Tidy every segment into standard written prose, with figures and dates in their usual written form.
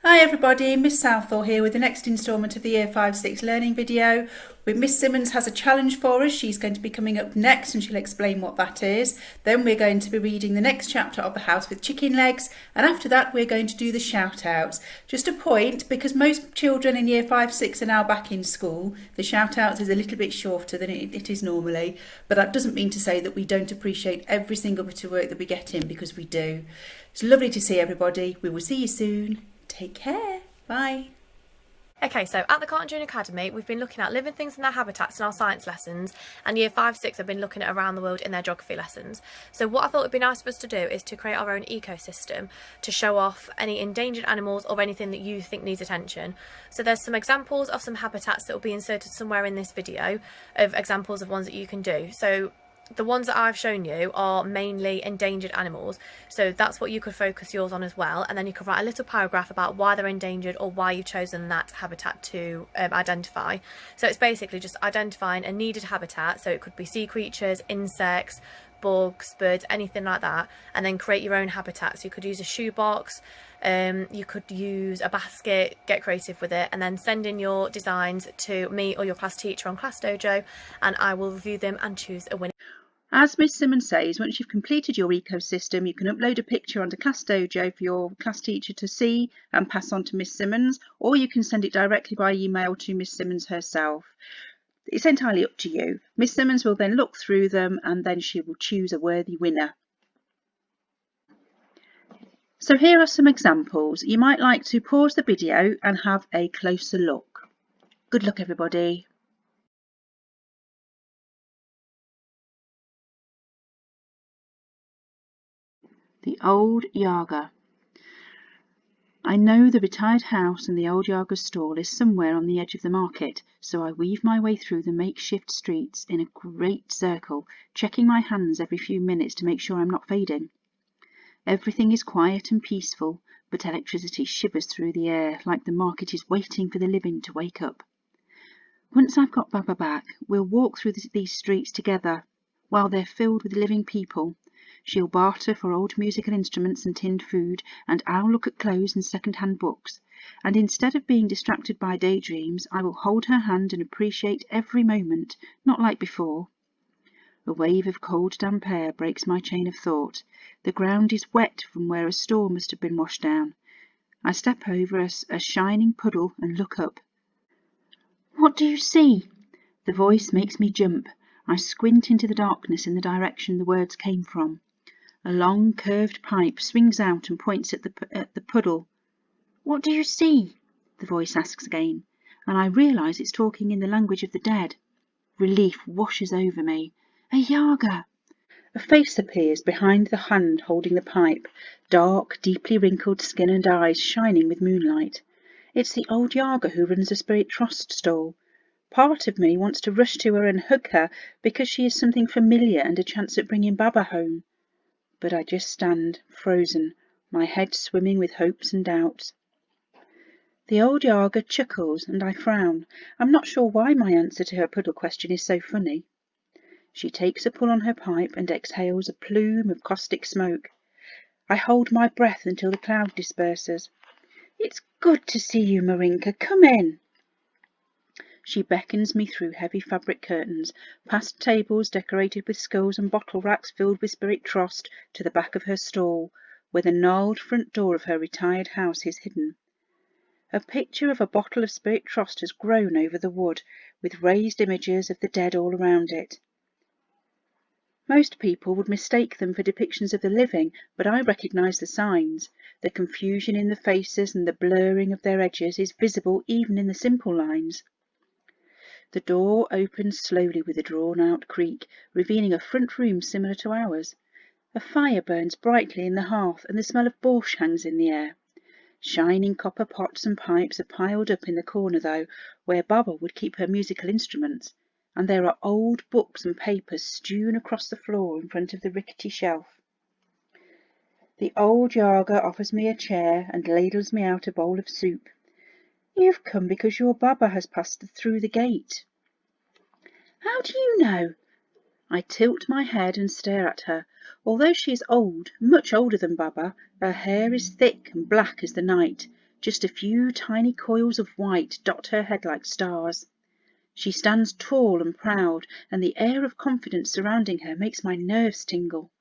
Hi everybody, Miss Southall here with the next instalment of the Year 5-6 learning video. Miss Simmons has a challenge for us. She's going to be coming up next and she'll explain what that is. Then we're going to be reading the next chapter of The House with Chicken Legs, and after that we're going to do the shout outs. Just a point, because most children in Year 5-6 are now back in school, the shout outs is a little bit shorter than it is normally, but that doesn't mean to say that we don't appreciate every single bit of work that we get in, because we do. It's lovely to see everybody. We will see you soon. Take care. Bye. Okay, so at the Carlton Junior Academy, we've been looking at living things in their habitats in our science lessons, and Year 5-6 have been looking at around the world in their geography lessons. So what I thought would be nice for us to do is to create our own ecosystem to show off any endangered animals or anything that you think needs attention. So there's some examples of some habitats that will be inserted somewhere in this video of examples of ones that you can do. So the ones that I've shown you are mainly endangered animals, so that's what you could focus yours on as well, and then you could write a little paragraph about why they're endangered or why you've chosen that habitat to identify. So it's basically just identifying a needed habitat, so it could be sea creatures, insects, bugs, birds, anything like that, and then create your own habitat. So you could use a shoebox, you could use a basket, get creative with it, and then send in your designs to me or your class teacher on Class Dojo, and I will review them and choose a winner. As Miss Simmons says, once you've completed your ecosystem, you can upload a picture onto Class Dojo for your class teacher to see and pass on to Miss Simmons, or you can send it directly by email to Miss Simmons herself. It's entirely up to you. Miss Simmons will then look through them and then she will choose a worthy winner. So here are some examples. You might like to pause the video and have a closer look. Good luck, everybody. The Old Yaga. I know the retired house and the old Yaga's stall is somewhere on the edge of the market, so I weave my way through the makeshift streets in a great circle, checking my hands every few minutes to make sure I'm not fading. Everything is quiet and peaceful, but electricity shivers through the air like the market is waiting for the living to wake up. Once I've got Baba back, we'll walk through these streets together. While they're filled with living people, she'll barter for old musical instruments and tinned food, and I'll look at clothes and second-hand books. And instead of being distracted by daydreams, I will hold her hand and appreciate every moment, not like before. A wave of cold damp air breaks my chain of thought. The ground is wet from where a storm must have been washed down. I step over a shining puddle and look up. What do you see? The voice makes me jump. I squint into the darkness in the direction the words came from. A long, curved pipe swings out and points at the puddle. What do you see? The voice asks again, and I realise it's talking in the language of the dead. Relief washes over me. A Yaga! A face appears behind the hand holding the pipe, dark, deeply wrinkled skin and eyes shining with moonlight. It's the old Yaga who runs the Spirit Trust stall. Part of me wants to rush to her and hug her because she is something familiar and a chance at bringing Baba home. But I just stand, frozen, my head swimming with hopes and doubts. The old Yaga chuckles and I frown. I'm not sure why my answer to her puddle question is so funny. She takes a pull on her pipe and exhales a plume of caustic smoke. I hold my breath until the cloud disperses. It's good to see you, Marinka. Come in. She beckons me through heavy fabric curtains, past tables decorated with skulls and bottle racks filled with Spirit Trust, to the back of her stall, where the gnarled front door of her retired house is hidden. A picture of a bottle of Spirit Trust has grown over the wood, with raised images of the dead all around it. Most people would mistake them for depictions of the living, but I recognise the signs. The confusion in the faces and the blurring of their edges is visible even in the simple lines. The door opens slowly with a drawn-out creak, revealing a front room similar to ours. A fire burns brightly in the hearth, and the smell of borscht hangs in the air. Shining copper pots and pipes are piled up in the corner, though, where Baba would keep her musical instruments, and there are old books and papers strewn across the floor in front of the rickety shelf. The old Yaga offers me a chair and ladles me out a bowl of soup. You've come because your Baba has passed through the gate. How do you know? I tilt my head and stare at her. Although she is old, much older than Baba, her hair is thick and black as the night. Just a few tiny coils of white dot her head like stars. She stands tall and proud, and the air of confidence surrounding her makes my nerves tingle.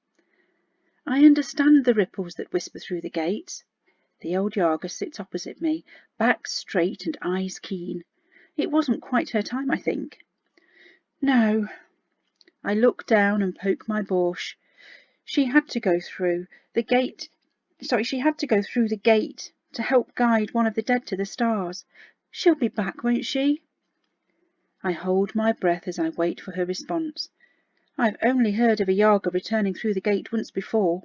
I understand the ripples that whisper through the gates. The old Yaga sits opposite me, back straight and eyes keen. It wasn't quite her time, I think. No. I look down and poke my Borsch. She had to go through the gate to help guide one of the dead to the stars. She'll be back, won't she? I hold my breath as I wait for her response. I've only heard of a Yaga returning through the gate once before.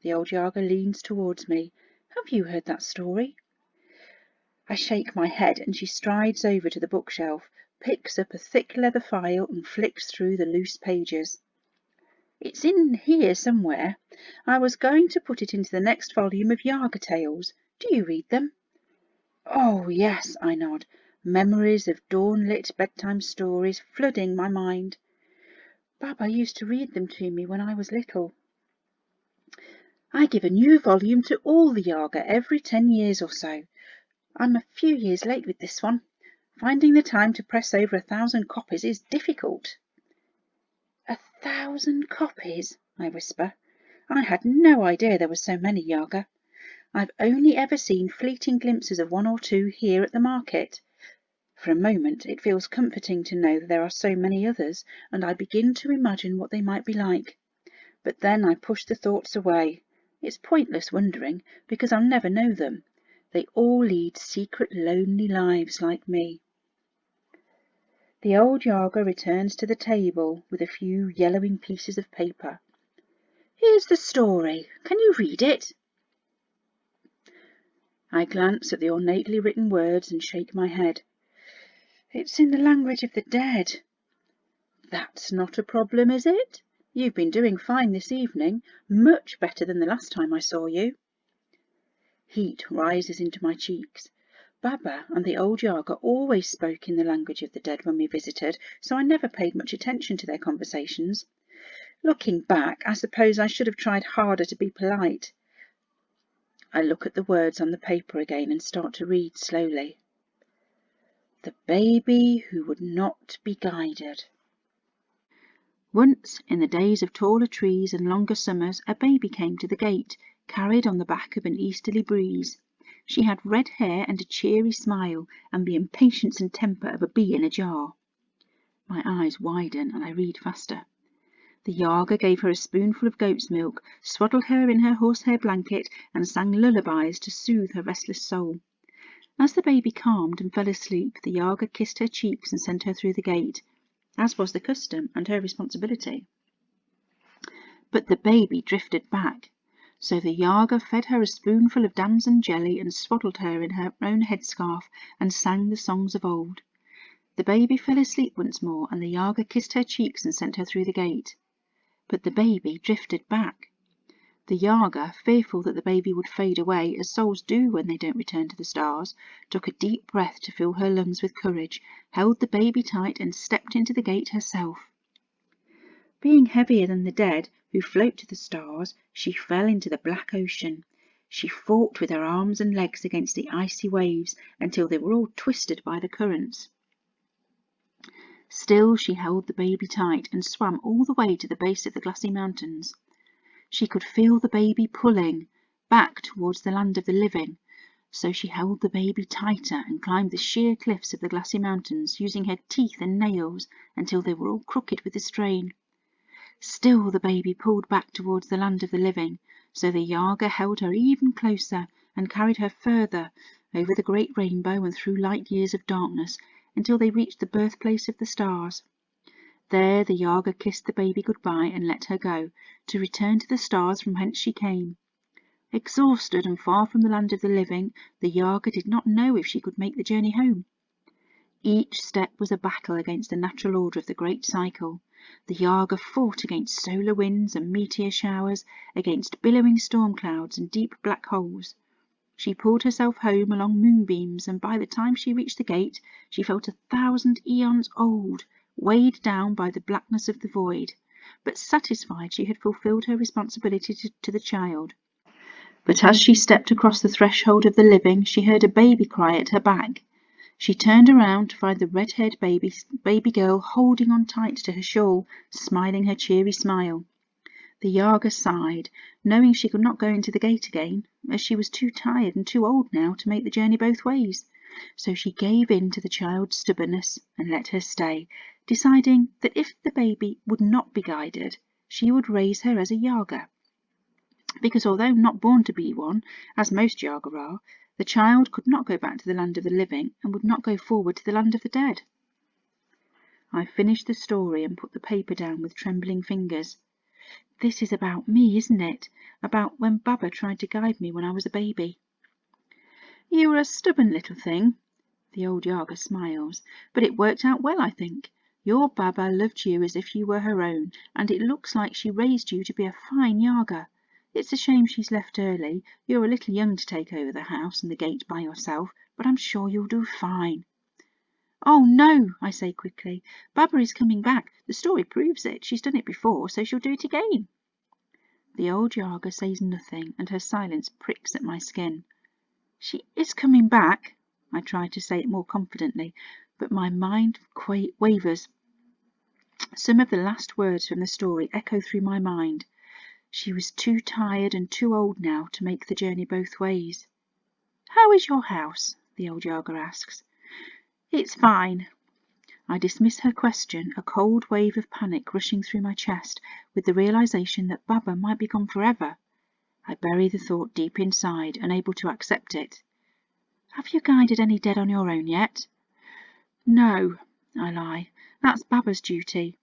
The old Yaga leans towards me. Have you heard that story? I shake my head, and she strides over to the bookshelf, picks up a thick leather file and flicks through the loose pages. It's in here somewhere. I was going to put it into the next volume of Yaga Tales. Do you read them? Oh, yes, I nod. Memories of dawn-lit bedtime stories flooding my mind. Baba used to read them to me when I was little. I give a new volume to all the Yaga every 10 years or so. I'm a few years late with this one. Finding the time to press over 1,000 copies is difficult. 1,000 copies, I whisper. I had no idea there were so many Yaga. I've only ever seen fleeting glimpses of one or two here at the market. For a moment it feels comforting to know that there are so many others, and I begin to imagine what they might be like. But then I push the thoughts away. It's pointless wondering, because I'll never know them. They all lead secret, lonely lives like me. The old Yaga returns to the table with a few yellowing pieces of paper. Here's the story. Can you read it? I glance at the ornately written words and shake my head. It's in the language of the dead. That's not a problem, is it? You've been doing fine this evening, much better than the last time I saw you. Heat rises into my cheeks. Baba and the old Yaga always spoke in the language of the dead when we visited, so I never paid much attention to their conversations. Looking back, I suppose I should have tried harder to be polite. I look at the words on the paper again and start to read slowly. The baby who would not be guided. Once, in the days of taller trees and longer summers, a baby came to the gate, carried on the back of an easterly breeze. She had red hair and a cheery smile, and the impatience and temper of a bee in a jar. My eyes widen, and I read faster. The Yaga gave her a spoonful of goat's milk, swaddled her in her horsehair blanket, and sang lullabies to soothe her restless soul. As the baby calmed and fell asleep, the Yaga kissed her cheeks and sent her through the gate, as was the custom and her responsibility. But the baby drifted back, so the Yaga fed her a spoonful of damson jelly and swaddled her in her own headscarf and sang the songs of old. The baby fell asleep once more, and the Yaga kissed her cheeks and sent her through the gate. But the baby drifted back. The Yaga, fearful that the baby would fade away, as souls do when they don't return to the stars, took a deep breath to fill her lungs with courage, held the baby tight, and stepped into the gate herself. Being heavier than the dead, who float to the stars, she fell into the black ocean. She fought with her arms and legs against the icy waves until they were all twisted by the currents. Still she held the baby tight and swam all the way to the base of the glassy mountains. She could feel the baby pulling back towards the land of the living, so she held the baby tighter and climbed the sheer cliffs of the glassy mountains, using her teeth and nails until they were all crooked with the strain. Still the baby pulled back towards the land of the living, so the Yaga held her even closer and carried her further over the great rainbow and through light years of darkness until they reached the birthplace of the stars. There the Yaga kissed the baby goodbye and let her go, to return to the stars from whence she came. Exhausted and far from the land of the living, the Yaga did not know if she could make the journey home. Each step was a battle against the natural order of the great cycle. The Yaga fought against solar winds and meteor showers, against billowing storm clouds and deep black holes. She pulled herself home along moonbeams, and by the time she reached the gate, she felt 1,000 eons old, weighed down by the blackness of the void, but satisfied she had fulfilled her responsibility to the child. But as she stepped across the threshold of the living, she heard a baby cry at her back. She turned around to find the red-haired baby girl holding on tight to her shawl, smiling her cheery smile. The Yaga sighed, knowing she could not go into the gate again, as she was too tired and too old now to make the journey both ways. So she gave in to the child's stubbornness and let her stay, deciding that if the baby would not be guided, she would raise her as a Yaga. Because although not born to be one, as most Yaga are, the child could not go back to the land of the living and would not go forward to the land of the dead. I finished the story and put the paper down with trembling fingers. This is about me, isn't it? About when Baba tried to guide me when I was a baby. You were a stubborn little thing. The old Yaga smiles. But it worked out well, I think. Your Baba loved you as if you were her own, and it looks like she raised you to be a fine Yaga. It's a shame she's left early. You're a little young to take over the house and the gate by yourself, but I'm sure you'll do fine. Oh, no, I say quickly. Baba is coming back. The story proves it. She's done it before, so she'll do it again. The old Yaga says nothing, and her silence pricks at my skin. She is coming back. I try to say it more confidently, but my mind wavers. Some of the last words from the story echo through my mind. She was too tired and too old now to make the journey both ways. How is your house? The old Yaga asks. It's fine. I dismiss her question, a cold wave of panic rushing through my chest with the realization that Baba might be gone forever. I bury the thought deep inside, unable to accept it. Have you guided any dead on your own yet? No, I lie. That's Baba's duty.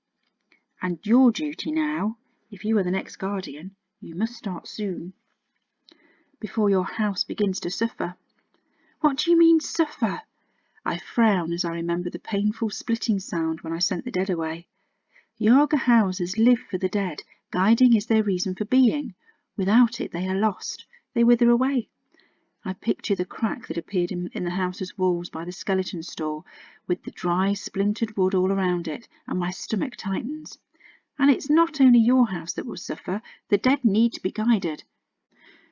And your duty now. If you are the next guardian, you must start soon, before your house begins to suffer. What do you mean, suffer? I frown as I remember the painful splitting sound when I sent the dead away. Yaga houses live for the dead. Guiding is their reason for being. Without it, they are lost. They wither away. I picture the crack that appeared in the house's walls by the skeleton store, with the dry, splintered wood all around it, and my stomach tightens. And it's not only your house that will suffer. The dead need to be guided.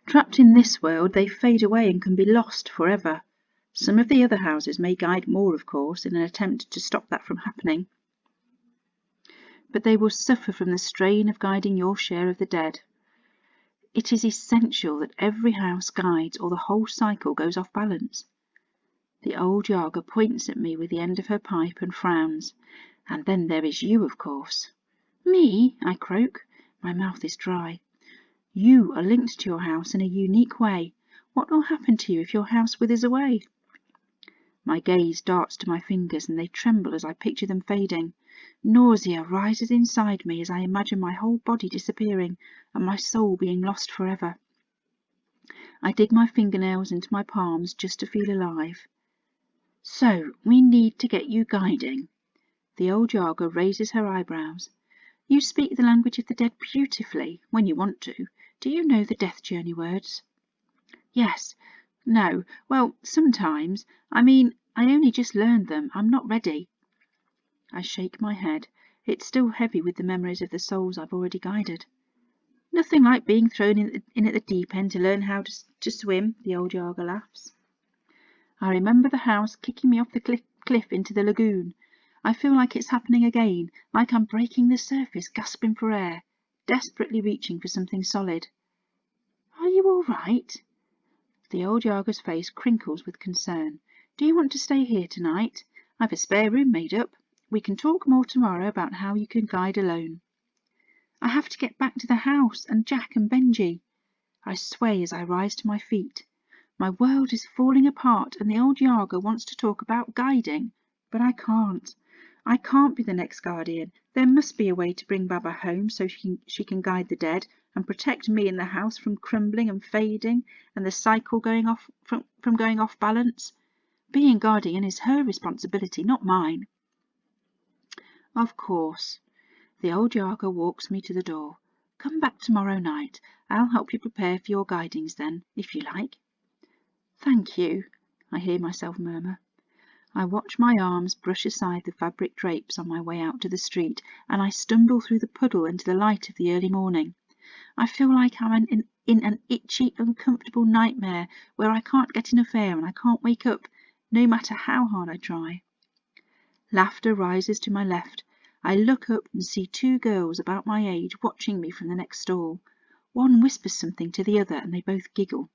Trapped in this world, they fade away and can be lost forever. Some of the other houses may guide more, of course, in an attempt to stop that from happening. But they will suffer from the strain of guiding your share of the dead. It is essential that every house guides, or the whole cycle goes off balance. The old Yaga points at me with the end of her pipe and frowns. And then there is you, of course. Me? I croak. My mouth is dry. You are linked to your house in a unique way. What will happen to you if your house withers away? My gaze darts to my fingers, and they tremble as I picture them fading. Nausea rises inside me as I imagine my whole body disappearing and my soul being lost forever. I dig my fingernails into my palms just to feel alive. So, we need to get you guiding. The old Yaga raises her eyebrows. You speak the language of the dead beautifully, when you want to. Do you know the death journey words? Yes. No. Well, sometimes. I mean, I only just learned them. I'm not ready. I shake my head. It's still heavy with the memories of the souls I've already guided. Nothing like being thrown in at the deep end to learn how to swim, the old Yaga laughs. I remember the house kicking me off the cliff into the lagoon. I feel like it's happening again, like I'm breaking the surface, gasping for air, desperately reaching for something solid. Are you all right? The old Yaga's face crinkles with concern. Do you want to stay here tonight? I've a spare room made up. We can talk more tomorrow about how you can guide alone. I have to get back to the house, and Jack and Benji. I sway as I rise to my feet. My world is falling apart, and the old Yaga wants to talk about guiding, but I can't. I can't be the next guardian. There must be a way to bring Baba home so she can guide the dead and protect me and the house from crumbling and fading and the cycle going off from going off balance. Being guardian is her responsibility, not mine. Of course. The old Yaga walks me to the door. Come back tomorrow night. I'll help you prepare for your guidings then, if you like. Thank you, I hear myself murmur. I watch my arms brush aside the fabric drapes on my way out to the street, and I stumble through the puddle into the light of the early morning. I feel like I'm in an itchy, uncomfortable nightmare where I can't get enough air and I can't wake up, no matter how hard I try. Laughter rises to my left. I look up and see two girls about my age watching me from the next stall. One whispers something to the other and they both giggle.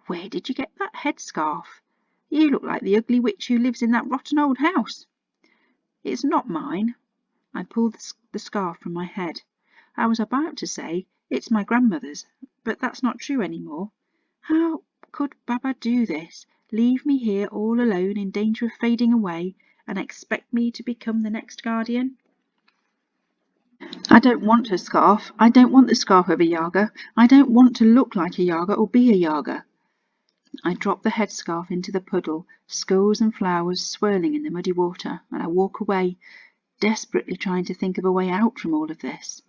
"Where did you get that headscarf? You look like the ugly witch who lives in that rotten old house." "It's not mine." I pull the scarf from my head. I was about to say, "It's my grandmother's," but that's not true anymore. How could Baba do this? Leave me here all alone in danger of fading away and expect me to become the next guardian? I don't want her scarf. I don't want the scarf of a Yaga. I don't want to look like a Yaga or be a Yaga. I drop the headscarf into the puddle, skulls and flowers swirling in the muddy water, and I walk away, desperately trying to think of a way out from all of this.